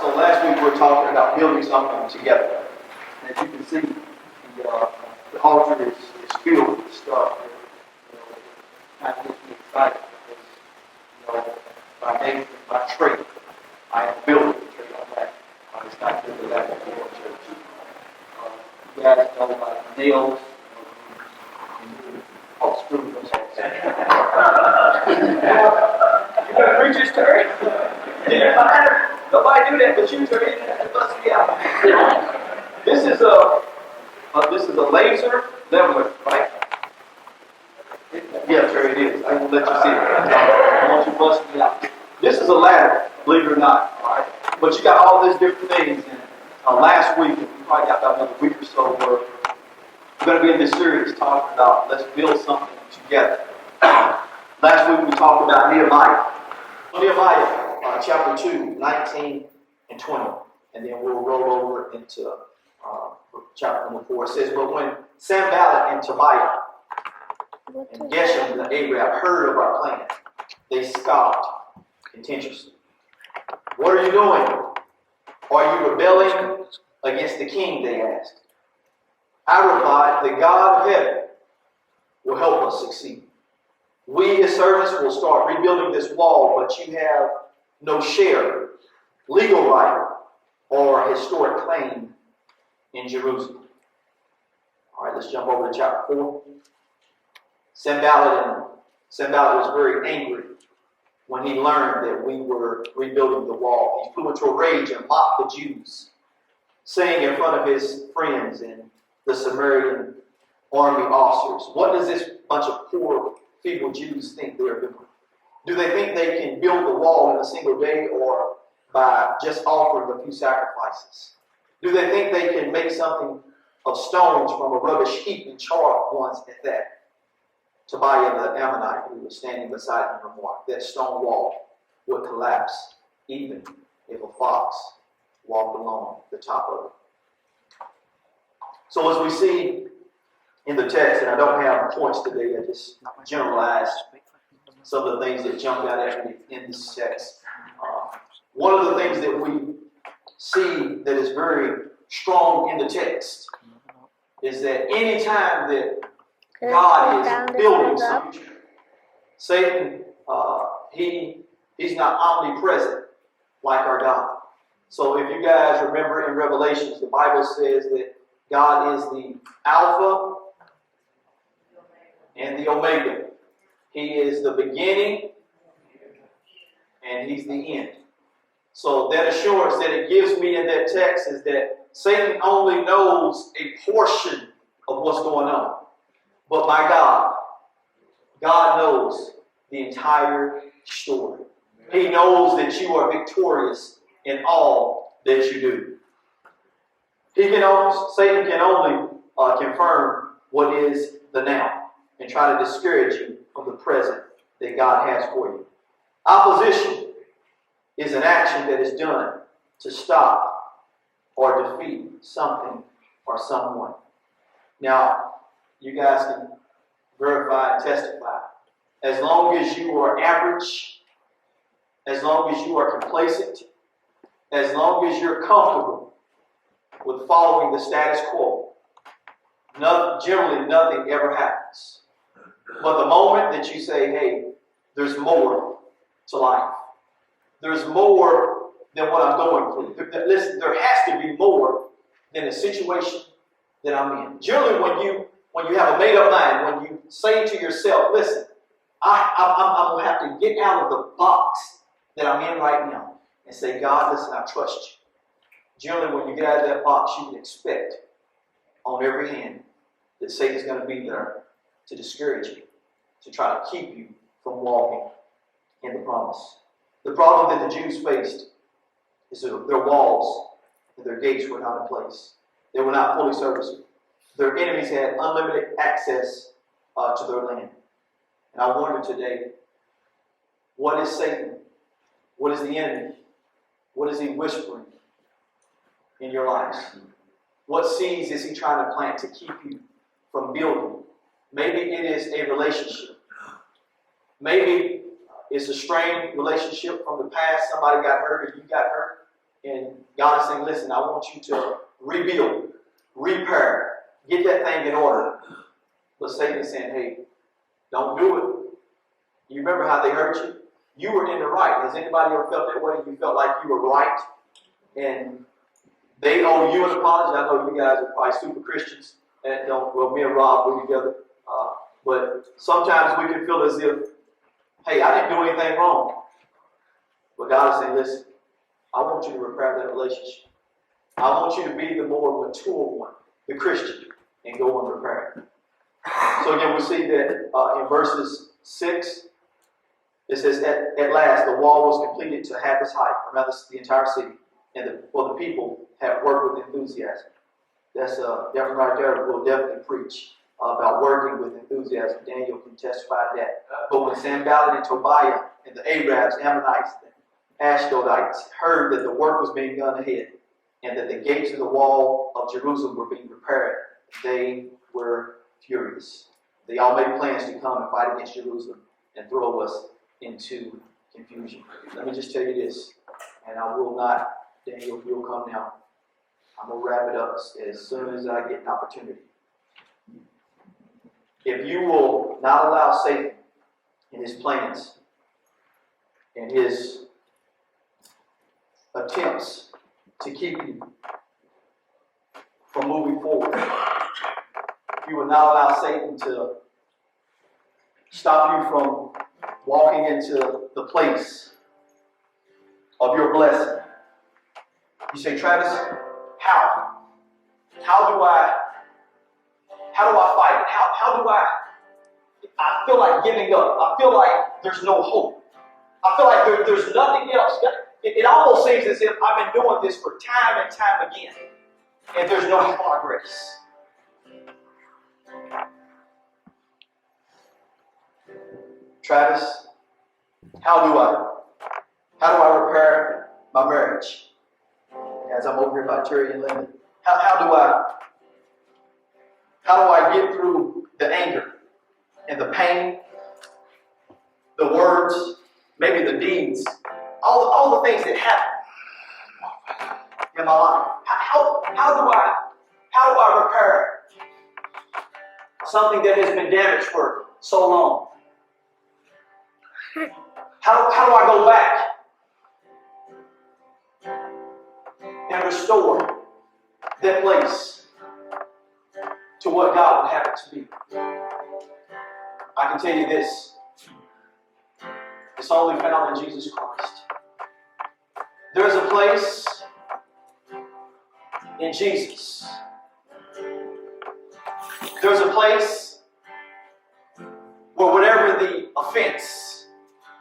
So last week we were talking about building something together. And as you can see, the altar is filled with stuff that kind of gets me excited because, by nature, by trait, I am building a trait on that. It's not just that I'm going to church. You guys know about nails, screw those all. You better preach his turn. Didn't matter. Nobody do that, but you turn it and bust me out. This is a laser leveler, right? Yeah, sure it is. I'm gonna let you see it. I want you to bust me out. This is a ladder, believe it or not. All right, but you got all these different things. And last week, we probably got about another week or so, we're going to be in this series talking about let's build something together. Last week we talked about Nehemiah. Nehemiah, chapter 2, 19 and 20. And then we'll roll over into chapter number 4. It says, but when Sanballat and Tobiah and Geshem the Arab heard of our plan, they scoffed contentiously. What are you doing? Are you rebelling against the king? They asked. I replied, the God of heaven will help us succeed. We, his servants, will start rebuilding this wall, but you have no share, legal right, or historic claim in Jerusalem. All right, let's jump over to chapter 4. Sanballat was very angry when he learned that we were rebuilding the wall. He flew into a rage and mocked the Jews, saying in front of his friends and the Samaritan army officers, what does this bunch of poor, feeble Jews think they are doing? Do they think they can build the wall in a single day or by just offering a few sacrifices? Do they think they can make something of stones from a rubbish heap and charred ones at that? Tobiah the Ammonite, who was standing beside him, remarked, that stone wall would collapse even if a fox walked along the top of it. So as we see in the text, and I don't have points today, I just generalized some of the things that jumped out at me in this text. One of the things that we see that is very strong in the text is that any time that God is building something, Satan, he's not omnipresent like our God. So if you guys remember in Revelations, the Bible says that God is the Alpha and the Omega. He is the beginning and he's the end. So that assurance that it gives me in that text is that Satan only knows a portion of what's going on. But my God knows the entire story. He knows that you are victorious in all that you do. Satan can only confirm what is the now and try to discourage you from the present that God has for you. Opposition is an action that is done to stop or defeat something or someone. Now, you guys can verify and testify. As long as you are average, as long as you are complacent, as long as you're comfortable with following the status quo, generally nothing ever happens. But the moment that you say, hey, there's more to life. There's more than what I'm going through. Listen, there has to be more than the situation that I'm in. Generally, when you have a made-up mind, when you say to yourself, listen, I'm going to have to get out of the box that I'm in right now and say, God, listen, I trust you. Generally, when you get out of that box, you can expect on every hand that Satan's going to be there to discourage you, to try to keep you from walking in the promise. The problem that the Jews faced is that their walls and their gates were not in place. They were not fully serviceable. Their enemies had unlimited access to their land. And I wonder today, what is Satan? What is the enemy? What is he whispering in your life? What seeds is he trying to plant to keep you from building? Maybe it is a relationship. Maybe it's a strained relationship from the past. Somebody got hurt or you got hurt And God is saying, listen, I want you to rebuild, repair, get that thing in order. But Satan is saying, hey, don't do it. You remember how they hurt you? You were in the right. Has anybody ever felt that way? You felt like you were right, and they owe you an apology. I know you guys are probably super Christians, and me and Rob were together. But sometimes we can feel as if, hey, I didn't do anything wrong. But God is saying, listen, I want you to repair that relationship. I want you to be the more mature one, the Christian, and go and repair it. So again, we see that in verses 6, it says, at last the wall was completed to half its height around the entire city, and the people have worked with enthusiasm. That's definitely right there. We'll definitely preach about working with enthusiasm. Daniel can testify to that. But when Sanballat and Tobiah and the Arabs, Ammonites, and Ashdodites heard that the work was being done ahead, and that the gates of the wall of Jerusalem were being repaired, they were furious. They all made plans to come and fight against Jerusalem and throw us into confusion. Let me just tell you this, and I will not, Daniel, if you'll come now, I'm going to wrap it up as soon as I get an opportunity. If you will not allow Satan and his plans and his attempts to keep you from moving forward, if you will not allow Satan to stop you from walking into the place of your blessing. You say, Travis, how? How do I fight it? How do I feel like giving up. I feel like there's no hope. I feel like there's nothing else. It almost seems as if I've been doing this for time and time again, and there's no progress. Travis, how do I repair my marriage? As I'm over here by Terry and Linda, how do I get through the anger and the pain, the words, maybe the deeds, all the things that happen in my life? How do I repair something that has been damaged for so long? How do I go back and restore that place to what God would have it to be? I can tell you this. It's only found in Jesus Christ. There's a place in Jesus. There's a place where whatever the offense,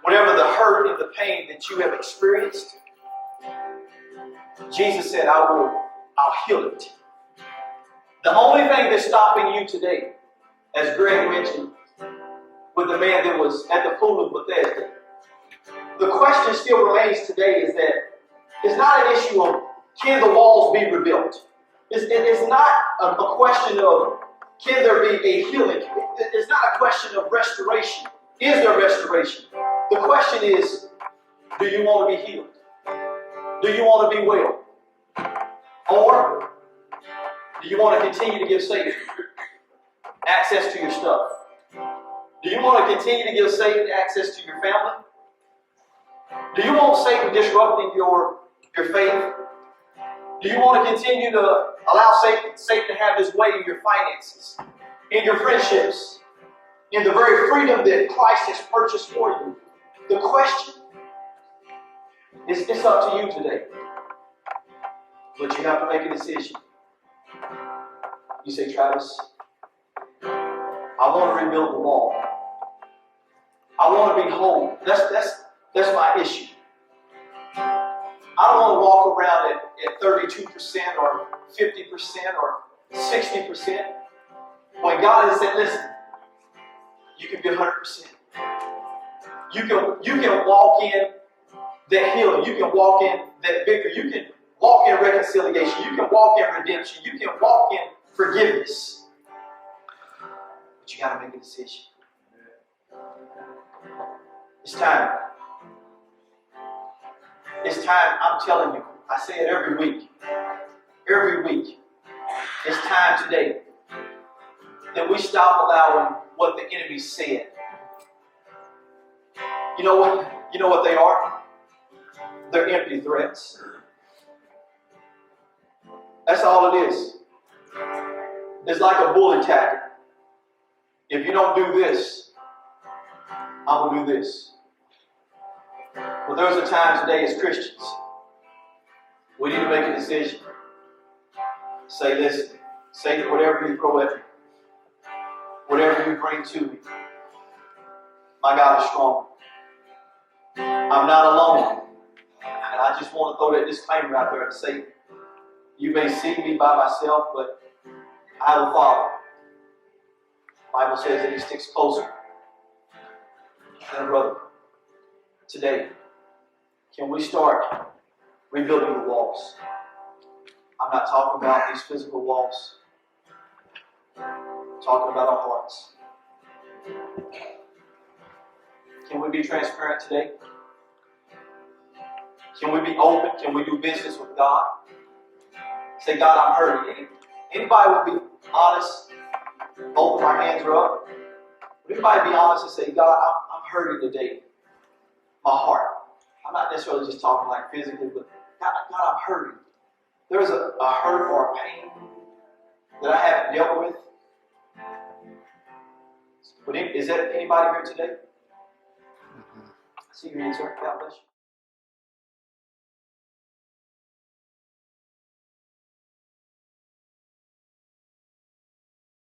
whatever the hurt and the pain that you have experienced, Jesus said, I'll heal it. The only thing that's stopping you today, as Greg mentioned, with the man that was at the pool of Bethesda, the question still remains today is that it's not an issue of can the walls be rebuilt. It's not a question of can there be a healing. It's not a question of restoration. Is there restoration? The question is, do you want to be healed? Do you want to be well? Or do you want to continue to give Satan access to your stuff? Do you want to continue to give Satan access to your family? Do you want Satan disrupting your faith? Do you want to continue to allow Satan to have his way in your finances, in your friendships, in the very freedom that Christ has purchased for you? The question is, it's up to you today. But you have to make a decision. You say, Travis, I want to rebuild the wall. I want to be whole. That's my issue. I don't want to walk around at 32% or 50% or 60%. When God has said, listen, you can be 100%. You can walk in that healing. You can walk in that victory. You can walk in reconciliation. You can walk in redemption. You can walk in forgiveness. But you got to make a decision. It's time. It's time. I'm telling you. I say it every week. Every week. It's time today that we stop allowing what the enemy said. You know what? You know what they are? They're empty threats. That's all it is. It's like a bully tactic. If you don't do this, I will do this. Well, there's a time today as Christians, we need to make a decision. Say, listen, say whatever you throw at me, whatever you bring to me, my God is strong. I'm not alone. And I just want to throw that disclaimer out there and say, you may see me by myself, but I have a Father. The Bible says that He sticks closer than a brother. Today, can we start rebuilding the walls? I'm not talking about these physical walls. I'm talking about our hearts. Can we be transparent today? Can we be open? Can we do business with God? Say, God, I'm hurting. Anybody would be honest? Both of our hands are up. Would anybody be honest and say, God, I'm hurting today. My heart. I'm not necessarily just talking like physically, but God, I'm hurting. There's a hurt or a pain that I haven't dealt with. Is that anybody here today? I see your hands, sir. God bless you.